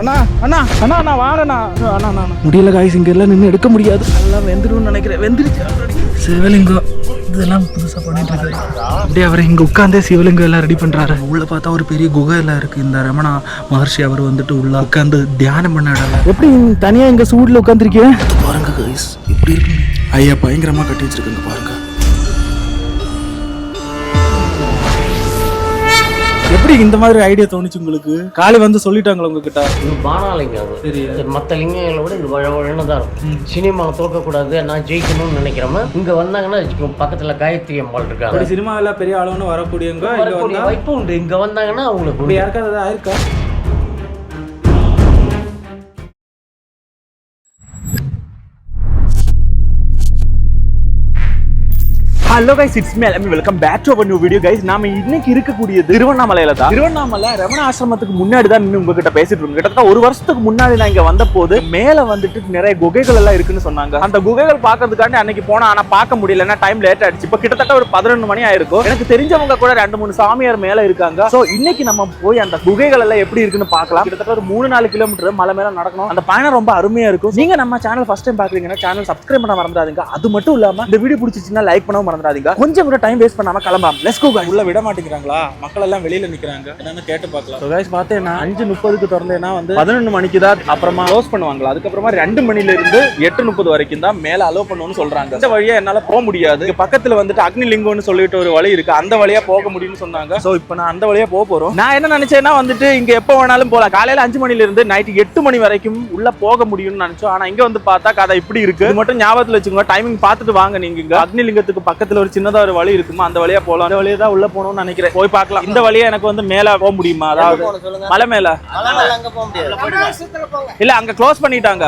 அண்ணா அண்ணா அண்ணா அண்ணா வாங்கண்ணா அண்ணா அண்ணா முடியல காய்ஸ், இங்கே எல்லாம் நின்று எடுக்க முடியாது, எல்லாம் வெந்துருன்னு நினைக்கிறேன். வெந்துருச்சு ஆல்ரெடி. சிவலிங்கம் இதெல்லாம் புதுசாக பண்ணிட்டு இருக்காரு. அப்படியே அவர் இங்கே உட்காந்தே சிவலிங்கம் எல்லாம் ரெடி பண்ணுறாரு. உள்ள பார்த்தா ஒரு பெரிய குகை எல்லாம் இருக்கு. இந்த ரமணா மகர்ஷி அவர் வந்துட்டு உள்ள உட்காந்து தியானம் பண்ண இடம். எப்படி தனியாக இங்கே சூடில் உட்காந்துருக்கேன் பாருங்க காய்ஸ், இப்படி இருக்கு. ஐயா பயங்கரமாக கட்டி வச்சிருக்குங்க பாருங்க. எப்படி இந்த மாதிரி ஐடியா தோணுச்சு உங்களுக்கு? காலை வந்து சொல்லிட்டாங்களா உங்ககிட்ட? இது பானாலிங்கம் அது. சரி, மற்ற லிங்கங்களை விட இது வழவழன்னு தான் இருக்கும். சினிமாவை தோற்கக்கூடாது, நான் ஜெயிக்கணும்னு நினைக்கிறோமா இங்க வந்தாங்கன்னா பக்கத்துல காயத்ரி அம்பாள் இருக்காங்க. சினிமாவில் பெரிய அளவுன்னு வரக்கூடியவங்க வாய்ப்பு உண்டு. இங்க வந்தாங்கன்னா அவங்களுக்கு யாருக்காவது ஆயிருக்கா? Hello guys, it's me Alami. Welcome back to our new video guys. நாம இன்னைக்கு இருக்கக்கூடியது திருவண்ணாமலையில தான். திருவண்ணாமலை ரமண ஆசிரமத்துக்கு முன்னாடி தான் நின்று உங்ககிட்ட பேசிட்டு இருக்கோம். கிட்டத்தட்ட ஒரு வருஷத்துக்கு முன்னாடி நான் இங்க வந்த போது மேல வந்துட்டு நிறைய குகைகள் எல்லாம் இருக்குன்னு சொன்னாங்க. அந்த குகைகள் பாக்கிறதுக்காண்டி அன்னைக்கு போனா, ஆனா பார்க்க முடியல, ஏன்னா டைம் லேட் ஆயிடுச்சு. இப்ப கிட்டத்தட்ட ஒரு 11 மணி ஆயிருக்கும். எனக்கு தெரிஞ்சவங்க கூட 2-3 சாமியார் மேல இருக்காங்க. சோ இன்னைக்கு நம்ம போய் அந்த குகைகள் எல்லாம் எப்படி இருக்குன்னு பார்க்கலாம். கிட்டத்தட்ட ஒரு 3-4 கிலோமீட்டர் மலை மேல நடக்கணும். அந்த பயணம் ரொம்ப அருமையா இருக்கும். நீங்க நம்ம சேனல் ஃபர்ஸ்ட் டைம் பாக்குறீங்கன்னா சேனல் சப்ஸ்கிரைப் பண்ண மறந்துடாதீங்க. அது மட்டும் இல்லாம இந்த வீடியோ பிடிச்சிச்சுன்னா லைக் பண்ணவும் மறந்துடாதீங்க. கொஞ்சம் கூட டைம் வேஸ்ட் பண்ணாம கிளம்பலாம். Let's go guys. உள்ள விட மாட்டேங்கிறாங்களா? மக்கள் எல்லாம் வெளியில நிக்கிறாங்க. என்னன்னு கேட்டு பார்க்கலாம். சோ गाइस பார்த்தேன்னா 5:30க்கு திறந்தேனா வந்து 11 மணிக்கு தான் அப்புறமா க்ளோஸ் பண்ணுவாங்க. அதுக்கு அப்புறமா 2 மணில இருந்து 8:30 வரைக்கும் தான் மேல அலோ பண்ணுன்னு சொல்றாங்க. இந்த வழியா என்னால போக முடியாது. இங்க பக்கத்துல வந்துட்டு அக்னி லிங்கம்னு சொல்லிட்டு ஒரு வழி இருக்கு. அந்த வழியா போக முடியும்னு சொன்னாங்க. சோ இப்போ நான் அந்த வழியா போக போறோம். நான் என்ன நினைச்சேன்னா வந்துட்டு இங்க எப்ப வேணாலும் போலாம். காலையில 5 மணில இருந்து நைட் 8 மணி வரைக்கும் உள்ள போக முடியும்னு நினைச்சோம். ஆனா இங்க வந்து பார்த்தா கதை இப்படி இருக்கு. இது மட்டும் ஞாபகத்துல வச்சுக்கோங்க. டைமிங் பார்த்துட்டு வாங்க. நீங்க இங்க அக்னி லிங்கத்துக்கு பக்கத்துல ஒரு சின்னதா ஒரு வழி இருக்குமா, அந்த வழியா போலாம். அந்த வழியா தான் உள்ள போகணும்னு நினைக்கிறேன். போய் பார்க்கலாம். இந்த வழியா எனக்கு வந்து மேல போக முடியுமா? அதாவது மலை மேல இல்ல, அங்க க்ளோஸ் பண்ணிட்டாங்க.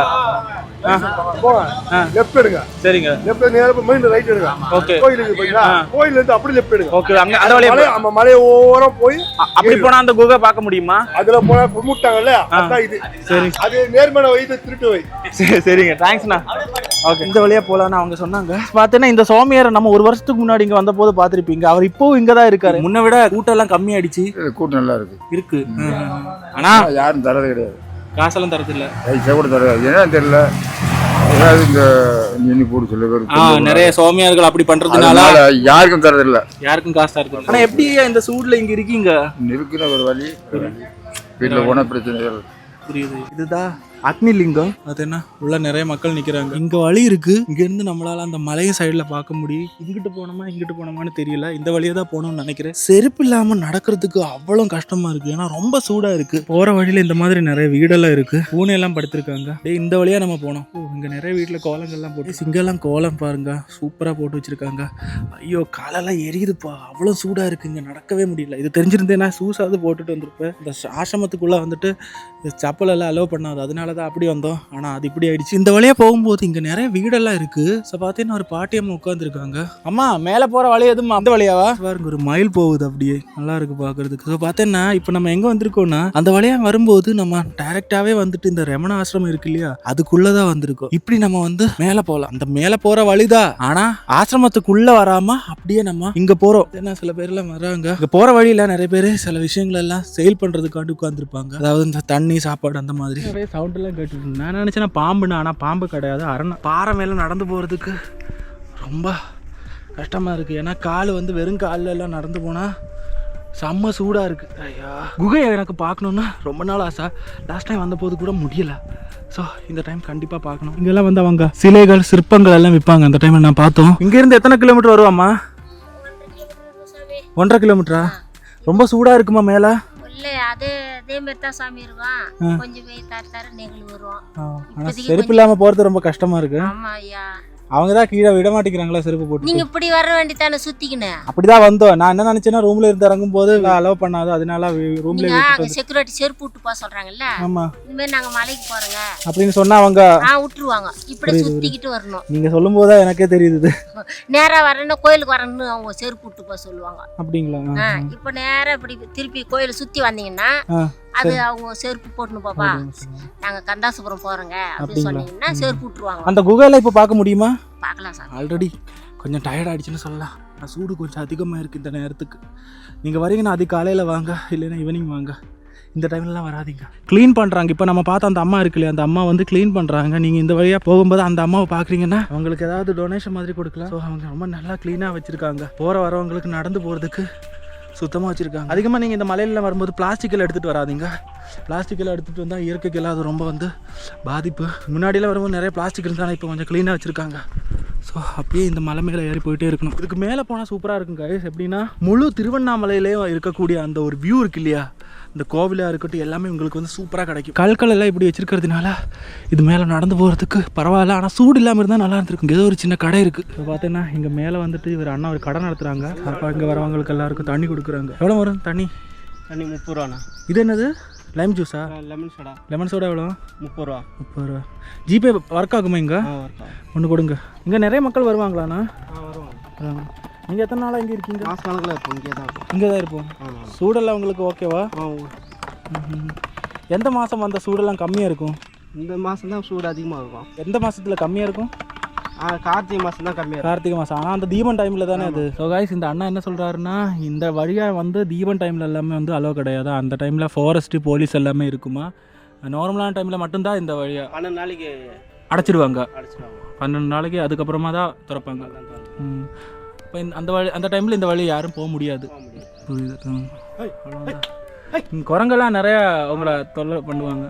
லெஃப்ட் எடுங்க. சரிங்க. லெஃப்ட் நேரா போய் ரைட் எடுங்க. ஓகே. கோயில் இருக்கு பாத்தீங்களா? கோயில்ல இருந்து அப்படியே லெஃப்ட் எடுங்க. ஓகே. அங்க அந்த வழியா நம்ம மலை ஓரம் போய் அப்படி போனா அந்த குகை பார்க்க முடியுமா? அதுல போனா கும்பிட்டாங்கல்ல, அதான் இது. சரி. அது நேர்மறை வை, இது திருட்டு வை. சரிங்க, தேங்க்ஸ்ண்ணா. ஓகே, இந்த வழியா போலான்னு அவங்க சொன்னாங்க. பாத்தீங்கன்னா இந்த சோமியாரை நம்ம ஒரு வருஷத்துக்கு முன்னாடி இங்க வந்த போது பாத்திருப்பீங்க. அவர் இப்போ இங்கதான் இருக்காரு. முன்ன விட கூட்டம் எல்லாம் கம்மி ஆயிடுச்சு. கூட்டம் நல்லா இருக்கு. ஆனா யாரும் தரது கிடையாது. காசெல்லாம் தரது இல்ல. பைசா கூட தரது. ஏன்னா தெரியல. ஏதாவது இந்த எண்ணி போட்டு சொல்ல நிறைய சோமியார்கள் அப்படி பண்றதுனால யாருக்கும் தரது இல்ல. யாருக்கும் காசு தரது. ஆனா எப்படி இந்த சூட்ல இங்க இருக்கீங்க? இருக்குன்னு ஒரு வழி. வீட்டுல போன பிரச்சனை புரியுது. இதுதான் அக்னி லிங்கம். அது என்ன உள்ள நிறைய மக்கள் நிக்கிறாங்க. இங்க வழி இருக்கு. இங்க இருந்து நம்மளால அந்த மலைய சைடுல பார்க்க முடியும். இங்கிட்டு போனோமான்னு தெரியல. இந்த வழியா தான் போகணும்னு நினைக்கிறேன். செருப்பு இல்லாம நடக்கிறதுக்கு அவ்வளவு கஷ்டமா இருக்கு. ஏன்னா ரொம்ப சூடா இருக்கு. போற வழியில இந்த மாதிரி நிறைய வீடெல்லாம் இருக்கு. பூனை எல்லாம் படுத்திருக்காங்க. இந்த வழியா நம்ம போனோம். இங்க நிறைய வீட்டுல கோலங்கள்லாம் போட்டு சிங்கெல்லாம் கோலம் பாருங்க சூப்பரா போட்டு வச்சிருக்காங்க. ஐயோ, காலெல்லாம் எரியுதுப்பா, அவ்வளவு சூடா இருக்கு. இங்க நடக்கவே முடியல. இது தெரிஞ்சிருந்தேன்னா ஷூஸாவது போட்டுட்டு வந்திருப்பேன். இந்த ஆசிரமத்துக்குள்ள வந்துட்டு செப்பல் எல்லாம் அலோவ் பண்ணாது. அதனால தான் அப்படி வந்தோம். ஆனா அது இப்படி ஆயிடுச்சு. இந்த வழியா போகும்போது இங்க நிறைய வீடெல்லாம் இருக்கு. பார்த்தீங்கன்னா ஒரு பாட்டியம்மா உட்காந்துருக்காங்க. அம்மா மேல போற வழி எதுவும் அந்த வழியாவா? பாருங்க, ஒரு மயில் போகுது. அப்படியே நல்லா இருக்கு பாக்குறதுக்கு. பார்த்தேன்னா இப்ப நம்ம எங்க வந்திருக்கோம்னா அந்த வழியா வரும்போது நம்ம டைரக்டாவே வந்துட்டு இந்த ரமண ஆசிரமம் இருக்கு இல்லையா, அதுக்குள்ளதான் வந்திருக்கோம். இப்படி நம்ம வந்து மேல போலாம். அந்த மேல போற வழிதான். ஆனா ஆசிரமத்துக்குள்ள வராம அப்படியே நம்ம இங்க போறோம். ஏன்னா சில பேர் எல்லாம் வராங்க. இங்க போற வழியில நிறைய பேர் சில விஷயங்கள் எல்லாம் செயல் பண்றதுக்காண்டி உட்கார்ந்துருப்பாங்க. அதாவது இந்த தண்ணி சாப்பாடு அந்த மாதிரி நிறைய சவுண்ட் எல்லாம் கேட்டு. நான் நினைச்சேன்னா பாம்புன்னு, ஆனா பாம்பு கிடையாது. அரணை. பாறை மேல நடந்து போறதுக்கு ரொம்ப கஷ்டமா இருக்கு. ஏன்னா கால் வந்து வெறும் காலில் எல்லாம் நடந்து போனா செம்ம சூடா இருக்கு. ஐயா, குகையை எனக்கு பார்க்கணுன்னா ரொம்ப நாள் ஆசை. லாஸ்ட் டைம் வந்த போது கூட முடியல. ஸோ இந்த டைம் கண்டிப்பா பார்க்கணும். இங்கெல்லாம் வந்து அவங்க சிலைகள் சிற்பங்கள் எல்லாம் விற்பாங்க. அந்த டைம் நான் பார்த்தோம். இங்க இருந்து எத்தனை கிலோமீட்டர் வருவாம்மா? 1.5 கிலோமீட்டரா? ரொம்ப சூடா இருக்குமா மேல? அதே மாதிரி தான் சாமி இருக்கும். கொஞ்சம் போய் தர நெகிழ் வரும். செருப்பு இல்லாம போறது ரொம்ப கஷ்டமா இருக்கு. ஆமா ஐயா. அவங்க தான் கீழே விட மாட்டேங்கிறாங்களா செருப்பு போட்டு. நீங்க இப்படி வர வேண்டியதானே சுத்திக்கினேன். அப்படிதான் வந்தோம். நான் என்ன நினைச்சேன்னா ரூம்ல இருந்து இறங்கும் போது அலோவ் பண்ணாது. அதனால ரூம்ல செக்யூரிட்டி செருப்பு விட்டு போக சொல்றாங்கல்ல. ஆமா, இந்த மாதிரி நாங்க மலைக்கு போறோங்க அப்படின்னு சொன்னா அவங்க விட்டுருவாங்க. இப்படி சுத்திக்கிட்டு வரணும். நீங்க சொல்லும் போதுதான் எனக்கே தெரியுது. நேரா வரணும், கோயிலுக்கு வரணும்னு அவங்க செருப்பு விட்டு போக சொல்லுவாங்க. அப்படிங்களா? இப்ப நேரா இப்படி திருப்பி கோயில் சுத்தி வந்தீங்கன்னா அது அவங்க செருப்பு போட்டுன்னு பாப்பா நாங்க கந்தாசுபுரம் போறோங்க அப்படின்னு சொன்னீங்கன்னா செருப்பு விட்டுருவாங்க. அந்த குகையில இப்ப பார்க்க முடியுமா? பார்க்கலாம் சார். ஆல்ரெடி கொஞ்சம் டயர்ட் ஆயிடுச்சுன்னு சொல்லலாம். சூடு கொஞ்சம் அதிகமாக இருக்குது இந்த நேரத்துக்கு. நீங்கள் வரீங்கன்னா அது காலையில் வாங்க, இல்லைன்னா ஈவினிங் வாங்க. இந்த டைம்லலாம் வராதிங்க. க்ளீன் பண்ணுறாங்க. இப்போ நம்ம பார்த்த அந்த அம்மா இருக்கு இல்லையா, அந்த அம்மா வந்து க்ளீன் பண்ணுறாங்க. நீங்கள் இந்த வழியாக போகும்போது அந்த அம்மாவை பார்க்குறீங்கன்னா அவங்களுக்கு ஏதாவது டொனேஷன் மாதிரி கொடுக்கலாம். ஸோ அவங்க ரொம்ப நல்லா க்ளீனாக வச்சுருக்காங்க. போகிற வரவங்களுக்கு நடந்து போகிறதுக்கு சுத்தமாக வச்சுருக்காங்க. அதிகமாக நீங்கள் இந்த மலையில வரும்போது பிளாஸ்டிக்கில் எடுத்துகிட்டு வராதிங்க. பிளாஸ்டிக்கில் எடுத்துகிட்டு வந்தால் இயற்கைக்கெல்லாம் அது ரொம்ப வந்து பாதிப்பு. முன்னாடியெல்லாம் வரும்போது நிறைய பிளாஸ்டிக் இருந்தாலும் இப்போ கொஞ்சம் க்ளீனாக வச்சுருக்காங்க. ஸோ அப்படியே இந்த மலை மேலே ஏறி போயிட்டே இருக்கணும். இதுக்கு மேலே போனால் சூப்பராக இருக்கும் கைஸ். எப்படின்னா முழு திருவண்ணாமலையிலே இருக்கக்கூடிய அந்த ஒரு வியூ இருக்கு இல்லையா, இந்த கோவிலாக இருக்கட்டும் எல்லாமே உங்களுக்கு வந்து சூப்பராக கிடைக்கும். கற்கள் எல்லாம் இப்படி வச்சிருக்கிறதுனால இது மேலே நடந்து போகிறதுக்கு பரவாயில்ல. ஆனால் சூடு இல்லாமல் இருந்தால் நல்லா இருந்திருக்கும். ஏதோ ஒரு சின்ன கடை இருக்குது. இப்போ பார்த்தீங்கன்னா இங்கே மேலே வந்துட்டு இவர் அண்ணா ஒரு கடை நடத்துகிறாங்க. அப்போ இங்கே வரவங்களுக்கு எல்லாருக்கும் தண்ணி கொடுக்குறாங்க. எவ்வளோ வரும் தண்ணி? 30 ரூபாண்ணா. இது என்னது? லைம் ஜூஸா? லெமன் சோடா எவ்வளோ? 30 ரூபா. ஜிபே ஒர்க் ஆகுமா இங்கே? ஒன்று கொடுங்க. இங்கே நிறைய மக்கள் வருவாங்களாண்ணா? வருவாங்க. நீங்கள் எத்தனை நாளாக இங்கே இருக்கீங்க? மாதக்கணக்கில் இருப்போம். இங்கே தான் இருப்போம். சூடெல்லாம் உங்களுக்கு ஓகேவா? எந்த மாதம் அந்த சூடெல்லாம் கம்மியாக இருக்கும்? இந்த மாதம் தான் சூடு அதிகமாக இருக்கும். எந்த மாதத்தில் கம்மியாக இருக்கும்? கார்த்திகை மாதம் தான் கம்மியாக. கார்த்திகை மாதம். ஆனால் அந்த தீபம் டைமில் தானே அது. ஸோ கைஸ் இந்த அண்ணா என்ன சொல்கிறாருன்னா, இந்த வழியாக வந்து தீபம் டைமில் எல்லாமே வந்து அலோ கிடையாது. அந்த டைமில் ஃபாரஸ்ட்டு போலீஸ் எல்லாமே இருக்குமா. நார்மலான டைமில் மட்டும்தான் இந்த வழியாக 12 நாளைக்கு அடைச்சிடுவாங்க. 12 நாளைக்கு அதுக்கப்புறமா தான் திறப்பாங்க. இப்போ அந்த டைமில் இந்த வழி யாரும் போக முடியாது. புரியுது. குரங்கெல்லாம் நிறையா அவங்கள தொல்லை பண்ணுவாங்க.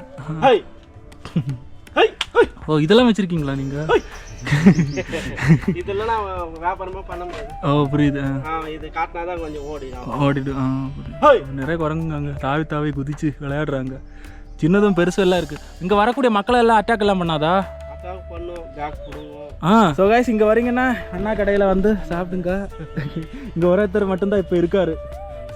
ஓ இதெல்லாம் வச்சுருக்கீங்களா நீங்கள்? இதெல்லாம் நான் வியாபாரமாக பண்ண முடியாது. ஓ புரியுது. இது காட்டினா தான் கொஞ்சம் ஓடிடும். நிறைய குரங்குங்க தாவி தாவி குதிச்சு விளையாடுறாங்க. சின்னதும் பெருசும் எல்லாம் இருக்குது. இங்கே வரக்கூடிய மக்களை எல்லாம் அட்டாக் எல்லாம் பண்ணாதா? ஸோ கைஸ் இங்கே வரீங்கன்னா அண்ணா கடையில் வந்து சாப்பிடுங்க. இங்கே ஒருத்தர் மட்டும்தான் இப்போ இருக்காரு.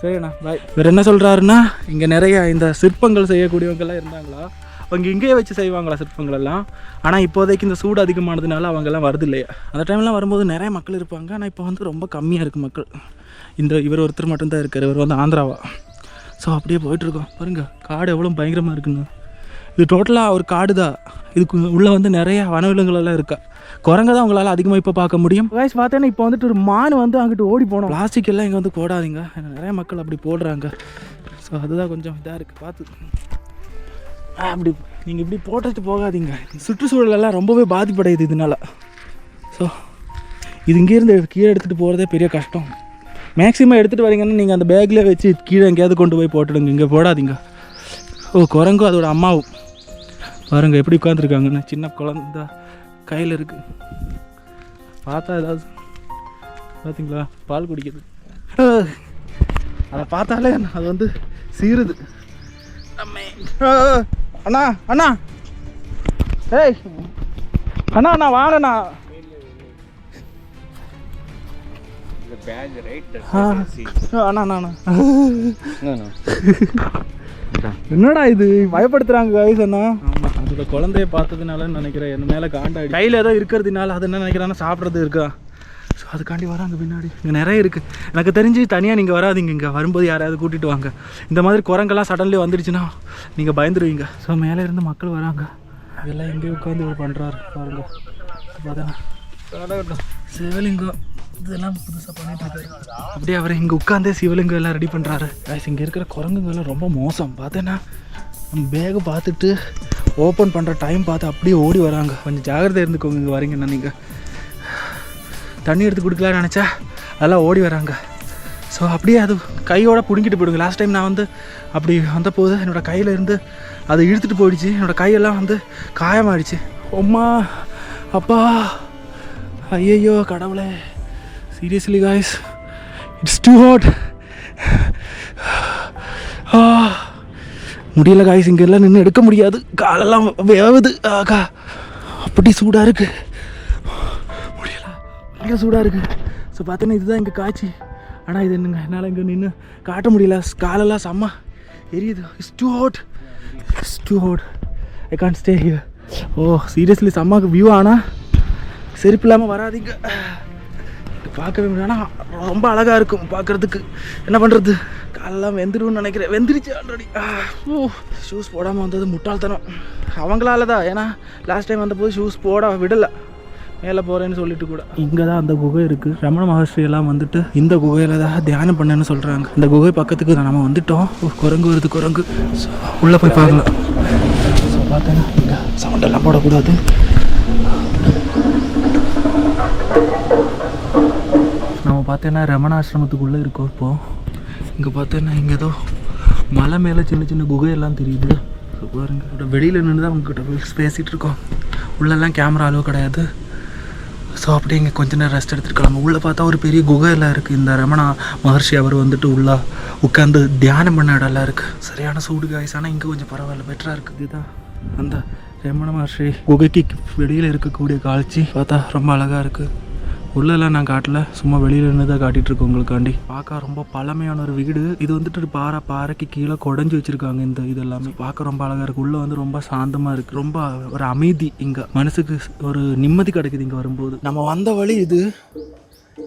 சரிண்ணா பாய். இவர் என்ன சொல்கிறாருன்னா, இங்கே நிறைய இந்த சிற்பங்கள் செய்யக்கூடியவங்கெல்லாம் இருந்தாங்களா, அவங்க இங்கேயே வச்சு செய்வாங்களா சிற்பங்கள் எல்லாம். ஆனால் இப்போதைக்கு இந்த சூடு அதிகமானதுனால அவங்கெல்லாம் வருது இல்லையா. அந்த டைம்லாம் வரும்போது நிறைய மக்கள் இருப்பாங்க. ஆனால் இப்போ வந்து ரொம்ப கம்மியாக இருக்குது மக்கள். இவர் ஒருத்தர் மட்டும்தான் இருக்கார். இவர் வந்து ஆந்திராவா. ஸோ அப்படியே போயிட்டுருக்கோம். பாருங்கள் காடு எவ்வளோ பயங்கரமாக இருக்குங்க. இது டோட்டலாக ஒரு காடு தான். இதுக்கு உள்ளே வந்து நிறைய வனவிலங்குகளெல்லாம் இருக்கா. குரங்க தான் உங்களால் அதிகமாக இப்போ பார்க்க முடியும். வயசு பார்த்தேன்னா இப்போ வந்துட்டு ஒரு மான் வந்து அங்கிட்டு ஓடி போனோம். பிளாஸ்டிக் எல்லாம் இங்கே வந்து போடாதீங்க. நிறைய மக்கள் அப்படி போடுறாங்க. ஸோ அதுதான் கொஞ்சம் இதாக இருக்குது பார்த்து. அப்படி நீங்கள் இப்படி போட்டுட்டு போகாதீங்க. சுற்றுச்சூழலெல்லாம் ரொம்பவே பாதிப்படையுது இதனால. ஸோ இது இங்கேருந்து கீழே எடுத்துகிட்டு போகிறதே பெரிய கஷ்டம். மேக்ஸிமம் எடுத்துகிட்டு வரீங்கன்னா நீங்கள் அந்த பேக்கில் வச்சு கீழே எங்கேயாவது கொண்டு போய் போட்டுடுங்க. இங்கே போடாதீங்க. ஓ குரங்கும் அதோட அம்மாவும் பாருங்க எப்படி உட்காந்துருக்காங்கன்னு. சின்ன குழந்தை கையில் இருக்குது. பார்த்தா ஏதாவது பார்த்தீங்களா பால் குடிக்குது. அதை பார்த்தாலே அது வந்து சீருது. அண்ணா அண்ணா ஏய் அண்ணா அண்ணா வாங்கண்ணா. அண்ணா அண்ணா என்னடா இது பயப்படுத்துறாங்க கைஸ். அண்ணா அதோட குழந்தைய பார்த்ததுனாலன்னு நினைக்கிறேன். என் மேலே காண்டாடி கையில் ஏதோ இருக்கிறதுனால அது என்ன நினைக்கிறான்னா சாப்பிட்றது இருக்கா. ஸோ அதுக்காண்டி வராங்க பின்னாடி. இங்கே நிறைய இருக்குது. எனக்கு தெரிஞ்சு தனியாக நீங்கள் வராதிங்க. இங்கே வரும்போது யாராவது கூட்டிகிட்டு வாங்க. இந்த மாதிரி குரங்கெல்லாம் சடன்லி வந்துடுச்சுன்னா நீங்கள் பயந்துருவீங்க. ஸோ மேலே இருந்து மக்கள் வராங்க. இதெல்லாம் எங்கேயும் உட்காந்து இவர் பண்ணுறாரு பாருங்க. பார்த்தா சிவலிங்கம் இதெல்லாம் புதுசாக பண்ணிட்டு இருக்காரு. அப்படியே அவர் இங்கே உட்காந்தே சிவலிங்கம் எல்லாம் ரெடி பண்ணுறாரு. இங்கே இருக்கிற குரங்குங்கெல்லாம் ரொம்ப மோசம். பார்த்தேன்னா நம்ம பேகை பார்த்துட்டு ஓப்பன் பண்ணுற டைம் பார்த்து அப்படியே ஓடி வராங்க. கொஞ்சம் ஜாகிரதை இருந்துக்கோங்க. இங்கே வரீங்கன்னா நீங்கள் தண்ணி எடுத்து கொடுக்கலான்னு நினச்சா அதெல்லாம் ஓடி வராங்க. ஸோ அப்படியே அது கையோடு பிடுங்கிட்டு போயிடுங்க. லாஸ்ட் டைம் நான் வந்து அப்படி வந்தபோது என்னோடய கையில் இருந்து அதை இழுத்துட்டு போயிடுச்சு. என்னோடய கையெல்லாம் வந்து காயமாகிடுச்சு. அம்மா அப்பா ஐயோ கடவுளே. Seriously guys it's too hot. முடியல காய்ஸ். இங்கே எல்லாம் நின்று எடுக்க முடியாது. காலெல்லாம் வேவுது. அப்படி சூடாக இருக்குது. முடியல நல்ல சூடாக இருக்குது. ஸோ பார்த்தீங்கன்னா இதுதான் இங்கே காய்ச்சி. ஆனால் இது என்னங்க என்னால் இங்கே நின்று காட்ட முடியல. காலெல்லாம் செம்ம எரியுது. It's too hot. It's too hot. I can't stay here. Oh seriously செம்ம வியூ. ஆனால் செருப்பு இல்லாமல் வராதிங்க. பார்க்கவே முடியும். ஆனால் ரொம்ப அழகாக இருக்கும் பார்க்குறதுக்கு. என்ன பண்ணுறது காலெல்லாம் வெந்துடும்னு நினைக்கிறேன். வெந்துருச்சு ஆல்ரெடி. ஷூஸ் போடாமல் வந்தது முட்டாள்தனம் அவங்களால தான். ஏன்னா லாஸ்ட் டைம் வந்தபோது ஷூஸ் போட விடலை. மேலே போகிறேன்னு சொல்லிட்டு கூட. இங்கே தான் அந்த குகை இருக்குது. ரமண மகர்ஷி எல்லாம் வந்துட்டு இந்த குகையில் தான் தியானம் பண்ணேன்னு சொல்கிறாங்க. இந்த குகை பக்கத்துக்கு நம்ம வந்துட்டோம். குரங்கு வருது, குரங்கு. ஸோ உள்ளே போய் பார்க்கலாம். ஸோ பார்த்தேன்னா இங்கே சவுண்டெல்லாம் போடக்கூடாது. நம்ம பார்த்தேன்னா ரமணாசிரமத்துக்குள்ளே இருக்கோம். இப்போது இங்கே பார்த்தேன்னா இங்கே ஏதோ மலை மேலே சின்ன சின்ன குகையெல்லாம் தெரியுது. ஸோ பாருங்க, வெளியில் நின்று தான் உங்ககிட்ட பேசிகிட்டு இருக்கோம். உள்ளெல்லாம் கேமரா அளவு கிடையாது. ஸோ அப்படியே இங்கே கொஞ்ச நேரம் ரெஸ்ட் எடுத்துருக்கலாம். உள்ளே பார்த்தா ஒரு பெரிய குகையெல்லாம் இருக்குது. இந்த ரமணா மகர்ஷி அவர் வந்துட்டு உள்ளே உட்காந்து தியானம் பண்ண இடம்லாம் இருக்குது. சரியான சூடு காய்ஸ். ஆனால் இங்கே கொஞ்சம் பரவாயில்ல, பெட்டராக இருக்குது. இதுதான் அந்த ரமண மகர்ஷி குகைக்கு வெளியில் இருக்கக்கூடிய காட்சி. பார்த்தா ரொம்ப அழகாக இருக்குது. உள்ளெல்லாம் நான் காட்டல, சும்மா வெளியில இருந்து தான் காட்டிட்டு இருக்கோம் உங்களுக்காண்டி. பார்க்க ரொம்ப பழமையான ஒரு வீடு. இது வந்துட்டு பாறைக்கு கீழே குடஞ்சி வச்சிருக்காங்க. இந்த இது எல்லாமே பார்க்க ரொம்ப அழகா இருக்கு. உள்ள வந்து ரொம்ப சாந்தமா இருக்கு. ரொம்ப ஒரு அமைதி. இங்க மனசுக்கு ஒரு நிம்மதி கிடைக்குது இங்க வரும்போது. நம்ம வந்த வழி இது,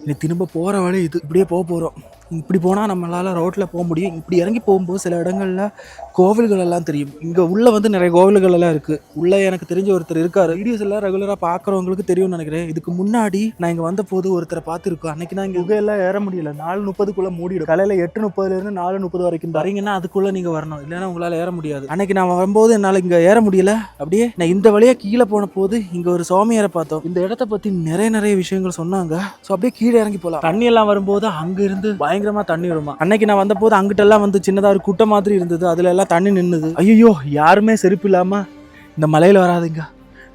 இனி திரும்ப போற வழி இது. இப்படியே போகிறோம். இப்படி போனால் நம்மளால் ரோட்டில் போக முடியும். இப்படி இறங்கி போகும்போது சில இடங்களில் கோவில்கள் எல்லாம் தெரியும். இங்கே உள்ளே வந்து நிறைய கோவில்கள் எல்லாம் இருக்குது. உள்ளே எனக்கு தெரிஞ்ச ஒருத்தர் இருக்கார். வீடியோஸ் எல்லாம் ரெகுலராக பார்க்குறவங்களுக்கு தெரியும்னு நினைக்கிறேன். இதுக்கு முன்னாடி நான் இங்கே வந்த போது ஒருத்தரை பார்த்துருக்கோம். அன்றைக்கி நான் இங்கே குகையெல்லாம் ஏற முடியல. 4:30க்குள்ளே மூடிடும். காலையில் 8:30 4:30 வரைக்கும் வரீங்கன்னா அதுக்குள்ளே நீங்கள் வரணும், இல்லைன்னா உங்களால் ஏற முடியாது. அன்றைக்கி நான் வரும்போது என்னால் இங்கே ஏற முடியல. அப்படியே நான் இந்த வழியாக கீழே போன போது இங்கே ஒரு சுவாமியாரை பார்த்தோம். இந்த இடத்த பற்றி நிறைய விஷயங்கள் சொன்னாங்க. ஸோ அப்படியே கீழே இறங்கி போகலாம். தண்ணி எல்லாம் வரும்போது அங்கேருந்து பயங்கரமா தண்ணி வருமா. அன்னைக்கு நான் வந்த போது அங்கிட்டெல்லாம் வந்து சின்னதா ஒரு குட்டை மாதிரி இருந்தது. அதுல எல்லாம் தண்ணி நின்னுது. ஐயோ, யாருமே செருப்பு இல்லாம இந்த மலையில வராதுங்க.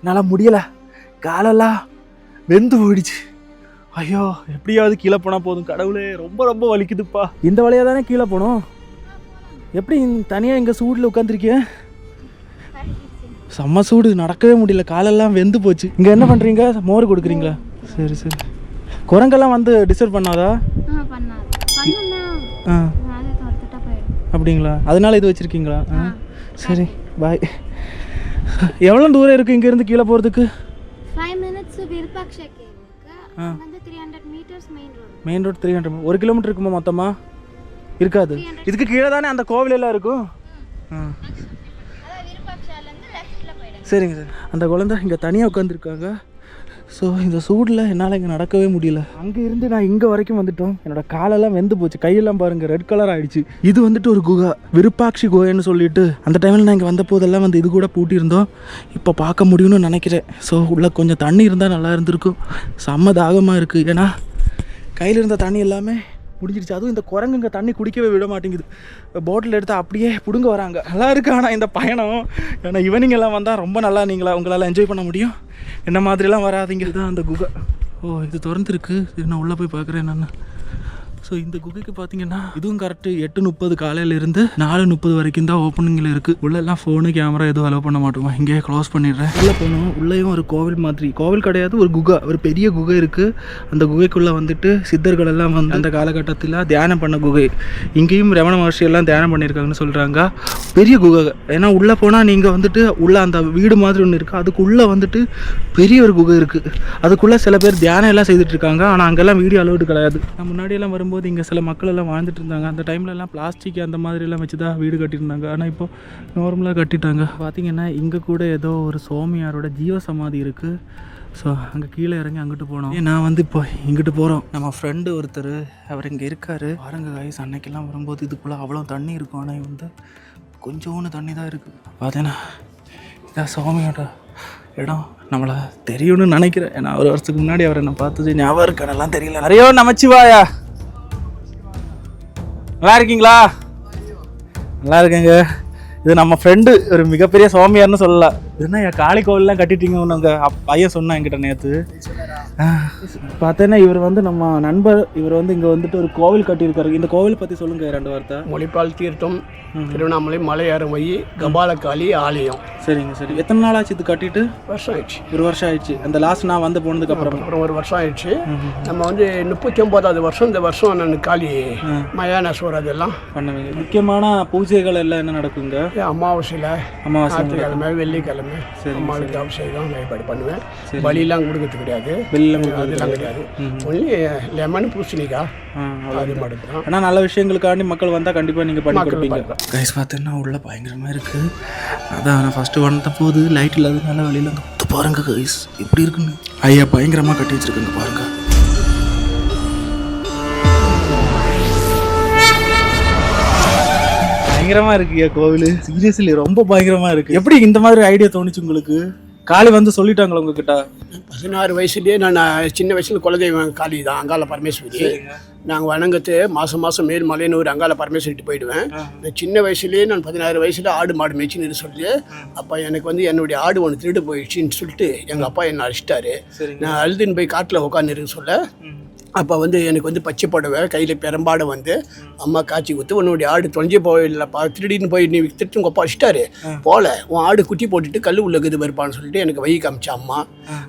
என்னால முடியல, காலெல்லாம் வெந்து போயிடுச்சு. ஐயோ, எப்படியாவது கீழே போனா போதும். கடவுளே, ரொம்ப வலிக்குதுப்பா. இந்த வழியா தானே கீழே போனோம். எப்படி தனியா இங்க சூடுல உட்காந்துருக்கேன். செம்ம சூடு, நடக்கவே முடியல. காலெல்லாம் வெந்து போச்சு. இங்க என்ன பண்றீங்க? மோர் கொடுக்குறீங்களா? சரி. குரங்கெல்லாம் வந்து டிஸ்டர்ப் பண்ணாதா? அப்படிங்களா? அதனால இது வச்சிருக்கீங்களா? சரி, பாய். எவ்வளோ தூரம் இருக்கு இங்க இருந்து கீழே போறதுக்கு? 5 minutes விருப்பாக்ஷா கேவுக்கு வந்து 300 meters மெயின் ரோட் 300. 1 கிலோமீட்டர் இருக்குமா மொத்தமா? இருக்காது. இதுக்கு கீழே தானே அந்த கோவில் எல்லாம் இருக்கும். சரிங்க சார். அந்த குழந்தை இங்கே தனியாக உட்காந்துருக்காங்க. ஸோ இந்த சூடில் என்னால் இங்கே நடக்கவே முடியல. அங்கே இருந்து நான் இங்கே வரைக்கும் வந்துட்டோம். என்னோட காலெல்லாம் வெந்து போச்சு. கையெல்லாம் பாருங்கள், ரெட் கலர் ஆகிடுச்சு. இது வந்துட்டு ஒரு குகை, விருப்பாட்சி குகைன்னு சொல்லிட்டு. அந்த டைமில் நான் இங்கே வந்த போதெல்லாம் வந்து இது கூட பூட்டியிருந்தோம். இப்போ பார்க்க முடியும்னு நினைக்கிறேன். ஸோ உள்ளே கொஞ்சம் தண்ணி இருந்தால் நல்லா இருந்திருக்கும். செம்ம தாகமாக இருக்குது. ஏன்னா கையில் இருந்த தண்ணி எல்லாமே முடிஞ்சிருச்சு. அதுவும் இந்த குரங்குங்க தண்ணி குடிக்கவே விட மாட்டேங்குது. போட்டில் எடுத்து அப்படியே பிடுங்க வராங்க. நல்லா இருக்கு ஆனால் இந்த பயணம். ஏன்னா ஈவினிங் எல்லாம் வந்தால் ரொம்ப நல்லா உங்களால் என்ஜாய் பண்ண முடியும். என்ன மாதிரிலாம் வராதிங்க. இதுதான் அந்த குகை. ஓ, இது திறந்துருக்கு. சரி, நான் உள்ளே போய் பார்க்குறேன் நான். ஸோ இந்த குகைக்கு பார்த்தீங்கன்னா இதுவும் கரெக்டு 8:30 காலையிலேருந்து 4:30 வரைக்கும் தான் ஓப்பனிங்கில் இருக்குது. உள்ளெல்லாம் ஃபோனு கேமரா எதுவும் அலோவ் பண்ண மாட்டோமா. இங்கேயே க்ளோஸ் பண்ணிடுறேன். உள்ளே போகணும். உள்ளேயும் ஒரு கோவில் மாதிரி, கோவில் கிடையாது, ஒரு குகை, ஒரு பெரிய குகை இருக்குது. அந்த குகைக்குள்ளே வந்துட்டு சித்தர்கள் எல்லாம் வந்து அந்த காலகட்டத்தில் தியானம் பண்ண குகை. இங்கேயும் ரமண மகர்ஷி எல்லாம் தியானம் பண்ணியிருக்காங்கன்னு சொல்கிறாங்க. பெரிய குகை. ஏன்னா உள்ளே போனால் நீங்கள் வந்துட்டு உள்ளே அந்த வீடு மாதிரி ஒன்று இருக்குது. அதுக்குள்ளே வந்துட்டு பெரிய ஒரு குகை இருக்குது. அதுக்குள்ளே சில பேர் தியானம் எல்லாம் செய்துட்ருக்காங்க. ஆனால் அங்கெல்லாம் வீடியோ அலோடு கிடையாது. நான் முன்னாடியெல்லாம் வரும்போது இங்கே சில மக்கள் எல்லாம் வாழ்ந்துட்டு இருந்தாங்க. அந்த டைம்லலாம் பிளாஸ்டிக் அந்த மாதிரிலாம் வச்சு தான் வீடு கட்டியிருந்தாங்க. ஆனால் இப்போ நார்மலாக கட்டிட்டாங்க. பார்த்தீங்கன்னா இங்கே கூட ஏதோ ஒரு சுவாமியாரோட ஜீவ சமாதி இருக்குது. ஸோ அங்கே கீழே இறங்கி அங்கிட்டு போனோம். நான் வந்து இப்போ இங்கிட்டு போகிறோம். நம்ம ஃப்ரெண்டு ஒருத்தர் அவர் இங்கே இருக்கார். பாருங்க கைஸ், அன்னைக்கெல்லாம் வரும்போது இதுக்குள்ளே அவ்வளோ தண்ணி இருக்கும். ஆனால் வந்து கொஞ்சோன்னு தண்ணி தான் இருக்குது. பார்த்தீங்கன்னா இதான் சுவாமியோட இடம். நம்மளை தெரியும்னு நினைக்கிறேன். ஏன்னா ஒரு வருஷத்துக்கு முன்னாடி அவரை நான் பார்த்தது ஞாபகம் இருக்கானெல்லாம் தெரியல. நிறைய நமச்சிவாயா, நல்லா இருக்கீங்களா? நல்லா இருக்கேங்க. இது நம்ம ஃப்ரெண்டு, ஒரு மிகப்பெரிய சுவாமியார்னு சொல்லலாம். இதுனா என் காளி கோவில்லாம் கட்டிட்டீங்கன்னு உங்கள் பையன் சொன்னான் என்கிட்ட நேற்று. பார்த்தேன்னா இவர் வந்து நம்ம நண்பர். இவர் வந்து இங்கே வந்துட்டு ஒரு கோவில் கட்டியிருக்காரு. இந்த கோவில் பற்றி சொல்லுங்கள் 2 வார்த்தை. மொழிப்பால் தீர்த்தம், திருவண்ணாமலை மலையேறும் வழி, கபாலகாளி ஆலயம். சரிங்க. சரி, எத்தனை நாள் ஆச்சு இது கட்டிட்டு? வருஷம் ஆயிடுச்சு. 1 வருஷம் ஆயிடுச்சு. அந்த லாஸ்ட் நான் வந்து போனதுக்கு அப்புறம் 1 வருஷம் ஆயிடுச்சு. நம்ம வந்து 39வது வருஷம். இந்த வருஷம் நான் காளி மயானேஸ்வர் அதெல்லாம் பண்ணுவேங்க. முக்கியமான பூஜைகள் எல்லாம் என்ன நடக்குங்க? அமாவாசையில், ஞாயிற்றுக்கிழமை, வெள்ளிக்கிழமை அம்மாவுக்கு அபிஷேகம் வழிபாடு பண்ணுவேன். பலியெல்லாம் கொடுக்கறது கிடையாது, அதெல்லாம் கிடையாது. ஒன்லி லெமன் பூசணிக்காய் அது மட்டும். ஆனால் நல்ல விஷயங்களுக்காண்டி மக்கள் வந்தால் கண்டிப்பாக நீங்கள் பண்ணி கொடுப்பீங்க. கைஸ் பார்த்தீங்கன்னா உள்ள பயங்கரமாக இருக்குது. அதான் நான் ஃபஸ்ட்டு வந்த போது லைட் இல்லாததுனால வெளியில் பாருங்க கைஸ் எப்படி இருக்குன்னு. ஐயா பயங்கரமா கட்டி வச்சிருக்காங்க பாருங்க. பயங்கரமா இருக்கு கோவில். சீரியஸ்லி ரொம்ப பயங்கரமா இருக்கு. எப்படி இந்த மாதிரி ஐடியா தோணுச்சு உங்களுக்கு? காளி வந்து சொல்லிட்டாங்களா உங்ககிட்ட? 16 வயசுலேயே நான் சின்ன வயசுல குலதெய்வம் காளி தான், அங்காள பரமேஸ்வரி. நாங்கள் வணங்கத்து மாதம் மாதம் மேல்மலையனூர் அங்காள பரமேஸ்வரிட்டு போயிடுவேன். இந்த சின்ன வயசுலேயே நான் 16 வயசில் ஆடு மாடு மேய்ச்சின்னு சொல்லி அப்போ எனக்கு வந்து என்னுடைய ஆடு ஒன்று திருடு போயிடுச்சின்னு சொல்லிட்டு எங்கள் அப்பா என்னை அழைச்சிட்டாரு. நான் அழுதுன்னு போய் காட்டில் உட்காந்துருன்னு சொல்ல அப்போ வந்து எனக்கு வந்து பச்சை புடவை கையில் பெரும்பாடு வந்து அம்மா காய்ச்சி கொடுத்து உன்னுடைய ஆடு தொலைஞ்சி போயிடலப்பா, திருடின்னு போய் நீ திருட்டு உங்கள் அப்பா அடிச்சிட்டாரு போல, உன் ஆடு குட்டி போட்டுட்டு கல் உள்ளக்குது வருப்பான்னு சொல்லிட்டு எனக்கு வை காமிச்சா அம்மா.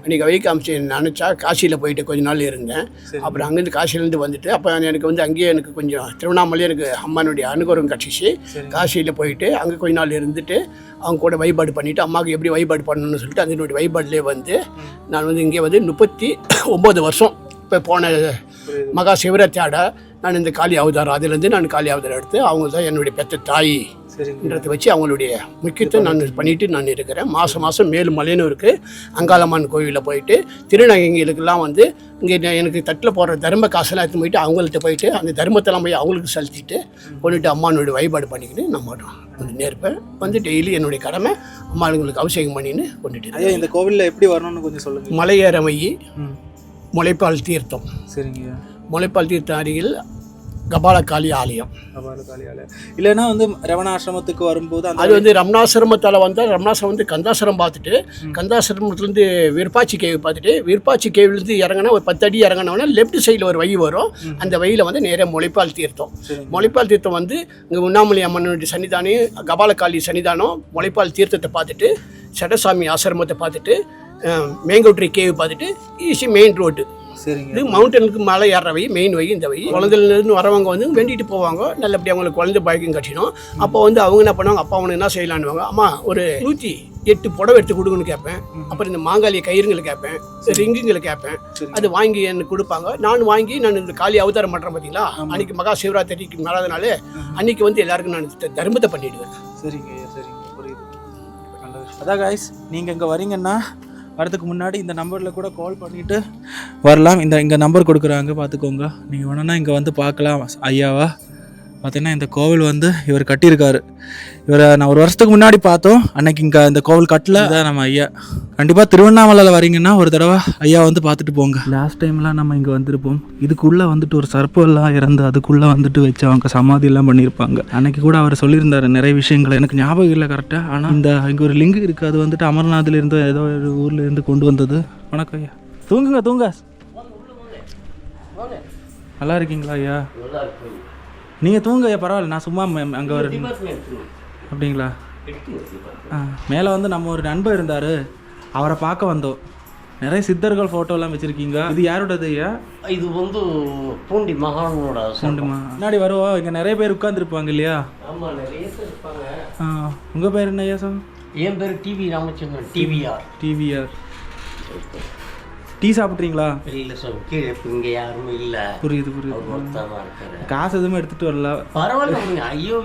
அன்றைக்கி வை காமிச்சு நினச்சா காசியில் போயிட்டு கொஞ்ச நாள் இருந்தேன். அப்புறம் அங்கேருந்து காசிலேருந்து வந்துட்டு அப்போ எனக்கு வந்து அங்கேயே எனக்கு கொஞ்சம் திருவண்ணாமலையே எனக்கு அம்மானுடைய அனுகூலம் கிடச்சிச்சு. காசியில் போயிட்டு அங்கே கொஞ்ச நாள் இருந்துட்டு அவங்க கூட வழிபாடு பண்ணிவிட்டு அம்மாவுக்கு எப்படி வழிபாடு பண்ணணும்னு சொல்லிட்டு அதனுடைய வழிபாடுலேயே வந்து நான் வந்து இங்கே வந்து 39 வருஷம் இப்போ போன மகா சிவராத்திரியாட நான் இந்த காளி அவதாரம் அதுலேருந்து நான் காளி அவதாரம் எடுத்து அவங்க தான் என்னுடைய பெற்ற தாயின்றதை வச்சு அவங்களுடைய முக்கியத்துவம் நான் பண்ணிட்டு நான் இருக்கிறேன். மாதம் மாதம் மேல்மலையனூருக்கு அங்காளம்மன் கோவிலில் போயிட்டு திருநங்கைகளுக்கெல்லாம் வந்து இங்கே எனக்கு தட்டில் போடுற தர்ம காசெல்லாம் எடுத்து போயிட்டு அவங்கள்ட்ட போயிட்டு அந்த தர்மத்தெல்லாம் போய் அவங்களுக்கு செலுத்திட்டு கொண்டுட்டு அம்மானுடைய வழிபாடு பண்ணிக்கிட்டு நம்ம வந்து நேர்ப்பேன். வந்து டெய்லி என்னுடைய கடமை அம்மாளுங்களுக்கு அபிஷேகம் பண்ணின்னு கொண்டுட்டு. இந்த கோவிலில் எப்படி வரணும்னு கொஞ்சம் சொல்லுங்கள். மலையேற மையி முளைப்பால் தீர்த்தம். சரிங்க. முளைப்பால் தீர்த்தம் அருகில் கபாலகாளி ஆலயம். கபாலகாளி ஆலயம் இல்லைன்னா வந்து ரமணாசிரமத்துக்கு வரும்போது அது வந்து ரமணாசிரமத்தால் வந்தால் ரமணாசிரமம் வந்து கந்தாசிரம் பார்த்துட்டு கந்தாசிரமத்துலேருந்து விருப்பாச்சி கேவி பார்த்துட்டு விருப்பாச்சி கேவிலேருந்து இறங்கினா ஒரு 10 அடி இறங்கினோன்னா லெஃப்ட் சைடில் ஒரு வழி வரும். அந்த வழியில் வந்து நேராக முளைப்பால் தீர்த்தம். முளைப்பால் தீர்த்தம் வந்து இங்கே உண்ணாமலை அம்மனுடைய சன்னிதானம் கபாலகாளி சன்னிதானம் முளைப்பால் தீர்த்தத்தை பார்த்துட்டு சடசாமி ஆசிரமத்தை பார்த்துட்டு மேங்கோட்ரி கேவி பார்த்துட்டு ஈஸி மெயின் ரோடு. சரிங்க. இது மவுண்டனுக்கு மலை ஏற வை மெயின் வை. இந்த வை குழந்தைலேருந்து வரவங்க வந்து வேண்டிட்டு போவாங்க நல்லபடியாக அவங்களுக்கு குழந்தை பாய்க்கும் கட்டினோம். அப்போ வந்து அவங்க என்ன பண்ணுவாங்க, அப்பா அவனுக்கு என்ன செய்யலான்னுவாங்க, அம்மா ஒரு 108 புடவை எடுத்து கொடுங்கன்னு கேட்பேன். அப்புறம் இந்த மாங்காளிய கயிறுங்களை கேட்பேன், ரிங்குங்களை கேட்பேன். அது வாங்கி எனக்கு கொடுப்பாங்க. நான் வாங்கி நான் இந்த காளி அவதாரம் பண்ணுறேன் பார்த்தீங்களா, அன்றைக்கி மகா சிவராத்திரிக்கு மேலாதனால அன்றைக்கி வந்து எல்லாருக்கும் நான் தர்மத்தை பண்ணிவிடுவேன். சரிங்க சரிங்க புரியுது. நல்ல விஷயம். அதான் காய்ஸ் நீங்கள் இங்கே வரீங்கன்னா வரதுக்கு முன்னாடி இந்த நம்பரில் கூட கால் பண்ணிவிட்டு வரலாம். இங்கே நம்பர் கொடுக்குறாங்க பார்த்துக்கோங்க. நீங்கள் வேணுன்னா இங்கே வந்து பார்க்கலாம் ஐயாவா. பார்த்தீங்கன்னா இந்த கோவில் வந்து இவர் கட்டியிருக்காரு. இவரை நான் ஒரு வருஷத்துக்கு முன்னாடி பார்த்தோம். அன்னைக்கு இங்கே இந்த கோவில் கட்டல தான் நம்ம ஐயா. கண்டிப்பாக திருவண்ணாமலையில் வரீங்கன்னா ஒரு தடவை ஐயா வந்து பார்த்துட்டு போங்க. லாஸ்ட் டைம்லாம் நம்ம இங்கே வந்திருப்போம். இதுக்குள்ளே வந்துட்டு ஒரு சர்ப்பெல்லாம் இறந்து அதுக்குள்ளே வந்துட்டு வச்சு அவங்க சமாதியெல்லாம் பண்ணியிருப்பாங்க. அன்னைக்கு கூட அவர் சொல்லியிருந்தாரு நிறைய விஷயங்கள், எனக்கு ஞாபகம் இல்லை கரெக்டாக. ஆனால் இங்கே ஒரு லிங்கு இருக்குது. அது வந்துட்டு அமர்நாத்லேருந்து ஏதோ ஒரு ஊர்லேருந்து கொண்டு வந்தது. வணக்கம் ஐயா. தூங்குங்க தூங்க. நல்லா இருக்கீங்களா ஐயா? நீங்கள் தூங்க ஐயா, பரவாயில்ல. நான் சும்மா அங்கே வர அப்படிங்களா? மேலே வந்து நம்ம ஒரு நண்பர் இருந்தார், அவரை பார்க்க வந்தோம். நிறைய சித்தர்கள் ஃபோட்டோலாம் வச்சுருக்கீங்க. இது யாரோடது ஐயா? இது வந்து பூண்டி மகானோட. முன்னாடி வருவோம், இங்கே நிறைய பேர் உட்காந்துருப்பாங்க இல்லையா? ஆமாம், நிறைய பேர் இருப்பாங்க. உங்கள் பேர் என்ன ஐயா சார்? என் பேர் டிவி ராமச்சந்திரன். டிவிஆர். டீ சாப்பிட்றீங்களா? இல்லை சார், கீழே இங்கே யாருமே இல்லை. புரியுது. காசு எதுவுமே எடுத்துகிட்டு வரல. பரவாயில்ல. ஐயோ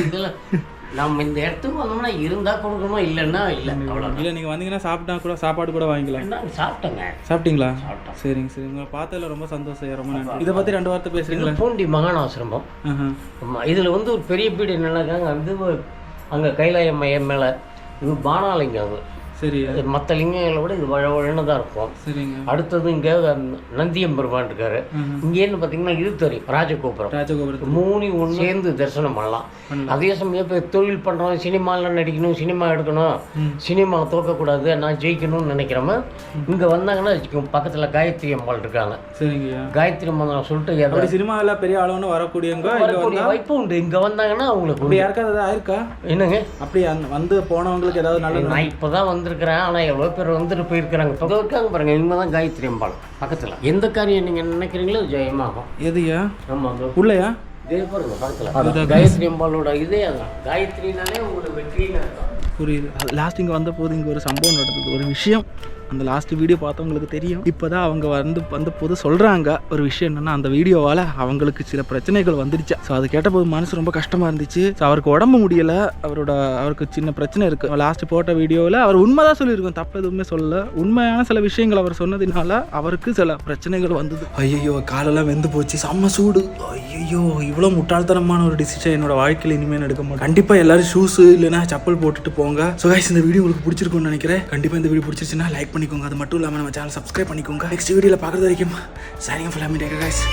இதெல்லாம் நம்ம இந்த இடத்துக்கு வந்தோம்னா இருந்தால் கொடுக்கணும், இல்லைன்னா இல்லை. அவ்வளோ இல்லை, நீங்கள் வந்தீங்கன்னா சாப்பிட்டா கூட சாப்பாடு கூட வாங்கிக்கலாம். சாப்பிட்டேங்க. சாப்பிட்டீங்களா? சரிங்க. உங்களை பார்த்ததில் ரொம்ப சந்தோஷம். ரொம்ப நன்றி. இதை பற்றி 2 வார்த்தை பேசுகிறீங்களா? பூண்டி மகானாசிரமம். ஆமாம், இதில் வந்து ஒரு பெரிய பீடு என்னன்னாக்காங்க, அது அங்கே கைலாய மையம் மேலே இது பானாலிங்கம். அது சரி. மற்ற லிங்கங்களை விட இது வழவழன்னு தான் இருக்கும். சரிங்க. அடுத்தது இங்கே நந்தியம்பெருமான் இருக்காரு. இங்கேன்னு பார்த்தீங்கன்னா இது தெரியும், ராஜகோபுரம் 3 ஒன்று சேர்ந்து தரிசனம் பண்ணலாம். அதே சமயம் இப்போ தொழில் பண்ணுறோம், சினிமாவில் நடிக்கணும், சினிமா எடுக்கணும், சினிமாவை தோக்கக்கூடாது, நான் ஜெயிக்கணும்னு நினைக்கிறவங்க இங்கே வந்தாங்கன்னா பக்கத்தில் காயத்ரி அம்மாள் இருக்காங்க. சரிங்க. காயத்ரி அம்மாள் சொல்லிட்டு சினிமாவில் பெரிய அளவுன்னு வரக்கூடியவங்க வாய்ப்பு உண்டு. இங்கே வந்தாங்கன்னா அவங்களுக்கு யாருக்காவது ஆயிருக்கா? என்னங்க அப்படி வந்து போனவங்களுக்கு ஏதாவது நல்ல? நான் இப்போ தான் வந்திருக்கிறேன், ஆனால் எவ்வளோ பேர் வந்துட்டு போயிருக்கிறாங்க. இப்போ இருக்காங்க பாருங்க, இவங்க தான் காயத்ரி அம்பாள் பக்கத்தில். எந்த காரியம் நீங்கள் நினைக்கிறீங்களோ ஜெயமாகும். எதுயா? ஆமாம், உள்ளயா இதே பாருங்க பக்கத்தில் காயத்ரி அம்பாளோட இதே அதான். காயத்ரினாலே உங்களுக்கு வெற்றின்னு இருக்கும். புரியுது. லாஸ்ட் இங்கே வந்த போது இங்கே ஒரு சம்பவம் நடந்தது, ஒரு விஷயம் அந்த லாஸ்ட் வீடியோ பார்த்தவங்களுக்கு தெரியும். இப்போதான் அவங்க வந்த போது சொல்கிறாங்க ஒரு விஷயம் என்னென்னா, அந்த வீடியோவால் அவங்களுக்கு சில பிரச்சனைகள் வந்துடுச்சு. ஸோ அது கேட்டபோது மனசு ரொம்ப கஷ்டமாக இருந்துச்சு. ஸோ அவருக்கு உடம்பு முடியலை, அவருக்கு சின்ன பிரச்சனை இருக்குது. லாஸ்ட் போட்ட வீடியோவில் அவர் உண்மை தான் சொல்லியிருக்கோம், தப்பு எதுவுமே சொல்லலை. உண்மையான சில விஷயங்கள் அவர் சொன்னதுனால அவருக்கு சில பிரச்சனைகள் வந்தது. ஐயோ காலெல்லாம் வெந்து போச்சு, செம்ம சூடு. ஐயோ இவ்வளோ முட்டாள்தனமான ஒரு டிசிஷன் என்னோட வாழ்க்கையில் இனிமேல் எடுக்க மாட்டேன். கண்டிப்பாக எல்லாரும் ஷூஸ் இல்லைனா செப்பல் போட்டுட்டு போங்க. ஸோ கைஸ் இந்த வீடியோ உங்களுக்கு பிடிச்சிருக்கும்னு நினைக்கிறேன். கண்டிப்பாக இந்த வீடியோ பிடிச்சிருச்சுன்னா லைக் பண்ணிக்கோங்க. அது மட்டும் இல்லாமல் நம்ம சேனல் சப்ஸ்கிரைப் பண்ணிக்கோங்க. நெக்ஸ்ட் வீடியோவில் பார்க்குறது வரைக்கும் சரிங்க ஃபுல்லாக கைஸ்.